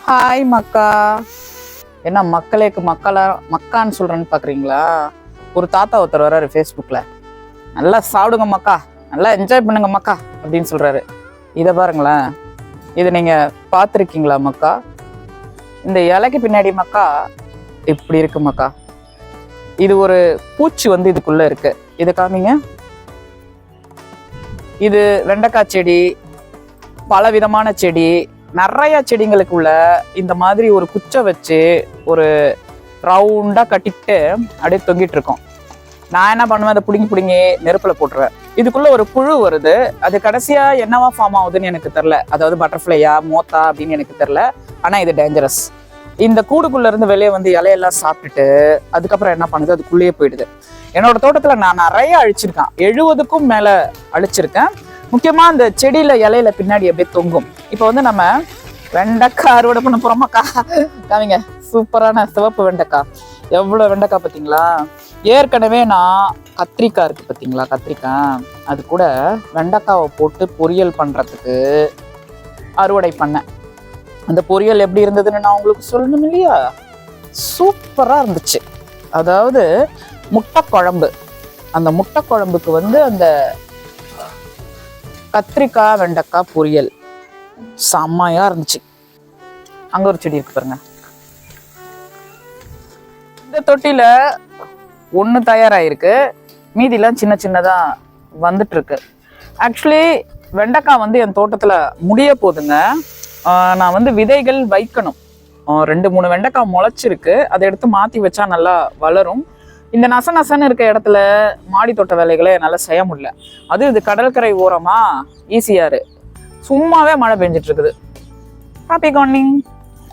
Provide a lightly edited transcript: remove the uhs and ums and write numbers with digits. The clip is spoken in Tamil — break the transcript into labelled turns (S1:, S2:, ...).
S1: ஹாய் மக்கா. என்ன மக்களுக்கு மக்கான்னு சொல்றேன்னு பாக்குறீங்களா? ஒரு தாத்தா ஒருத்தர் வர்றாரு ஃபேஸ்புக்ல, நல்லா சாப்பிடுங்க மக்கா, நல்லா என்ஜாய் பண்ணுங்க மக்கா அப்படின்னு சொல்றாரு. இதை பாருங்களேன், இதை நீங்க பார்த்துருக்கீங்களா மக்கா? இந்த இலைக்கு பின்னாடி மக்கா இப்படி இருக்கு மக்கா. இது ஒரு பூச்சி வந்து இதுக்குள்ள இருக்கு. இதை காமிங்க. இது வெண்டைக்காய் செடி, பல விதமான செடி, நிறைய செடிங்களுக்குள்ள இந்த மாதிரி ஒரு குச்சை வச்சு ஒரு ரவுண்டா கட்டிட்டு அப்படியே தொங்கிட்டு இருக்கோம். நான் என்ன பண்ணுவேன், அதை பிடுங்கி நெருப்புல போட்டுருவேன். இதுக்குள்ள ஒரு புழு வருது. அது கடைசியா என்னவா ஃபார்ம் ஆகுதுன்னு எனக்கு தெரியல. அதாவது பட்டர்ஃப்ளையா மோத்தா அப்படின்னு எனக்கு தெரியல. ஆனா இது டேஞ்சரஸ். இந்த கூடுக்குள்ள இருந்து வெளியே வந்து இலையெல்லாம் சாப்பிட்டுட்டு அதுக்கப்புறம் என்ன பண்ணுது, அதுக்குள்ளேயே போயிடுது. என்னோட தோட்டத்துல நான் நிறைய அழிச்சிருக்கேன். 70க்கும் மேல அழிச்சிருக்கேன். முக்கியமா இந்த செடியில இலையில பின்னாடி அப்படியே தொங்கும். இப்போ வந்து நம்ம வெண்டைக்காய் அறுவடை பண்ண போறோமாக்கா. காமிங்க, சூப்பரான சிவப்பு வெண்டைக்காய். எவ்வளவு வெண்டைக்காய் பார்த்தீங்களா? ஏற்கனவே நான் கத்திரிக்காய் இருக்கு பார்த்தீங்களா, கத்திரிக்காய், அது கூட வெண்டைக்காவை போட்டு பொரியல் பண்றதுக்கு அறுவடை பண்ணேன். அந்த பொரியல் எப்படி இருந்ததுன்னு நான் உங்களுக்கு சொல்லணும் இல்லையா? சூப்பரா இருந்துச்சு. அதாவது முட்டை குழம்பு. அந்த முட்டை குழம்புக்கு வந்து அந்த கத்திரிக்காய் வெண்டைக்காய் பொரியல் செம்மையா இருந்துச்சு. அங்க ஒரு செடி இருக்கு பாருங்க. இந்த தொட்டில ஒண்ணு தயாராயிருக்கு, மீதிலாம் சின்ன சின்னதா வந்துட்டு இருக்கு. ஆக்சுவலி வெண்டைக்காய் வந்து என் தோட்டத்துல முடிய போகுதுங்க. நான் வந்து விதைகள் வைக்கணும். 2-3 வெண்டைக்காய் முளைச்சிருக்கு. அதை எடுத்து மாத்தி வச்சா நல்லா வளரும். இந்த நசன்னு இருக்க இடத்துல மாடி தோட்ட வேலைகளை என்னால் செய்ய முடியல. அது இது கடற்கரை ஓரமா ஈஸியாரு, சும்மாவே மழை பெஞ்சிட்டு இருக்குது. Happy Corning.